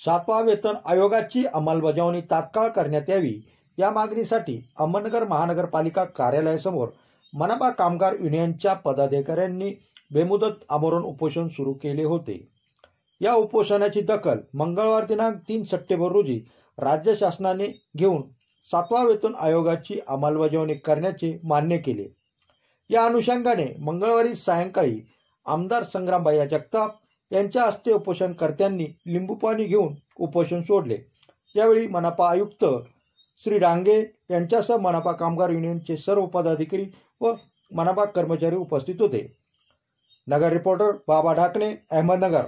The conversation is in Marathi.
7वा वेतन आयोगाची अंमलबजावणी तात्काळ करण्यात यावी या मागणीसाठी अहमदनगर महानगरपालिका कार्यालयासमोर मनपा कामगार युनियनच्या पदाधिकाऱ्यांनी बेमुदत आमरण उपोषण सुरू केले होते। या उपोषणाची दखल मंगळवार दिनांक 3 सप्टेंबर रोजी राज्य शासनाने घेऊन 7वा वेतन आयोगाची अंमलबजावणी करण्याचे मान्य केले। या अनुषंगाने मंगळवारी सायंकाळी आमदार संग्रामबाई जगताप यांच्या हस्ते उपोषणकर्त्यांनी लिंबू पाणी घेऊन उपोषण सोडले। यावेळी मनपा आयुक्त श्री डांगे यांच्यासह मनपा कामगार युनियनचे सर्व पदाधिकारी व मनपा कर्मचारी उपस्थित होते। नगर रिपोर्टर बाबा ढाकणे, अहमदनगर।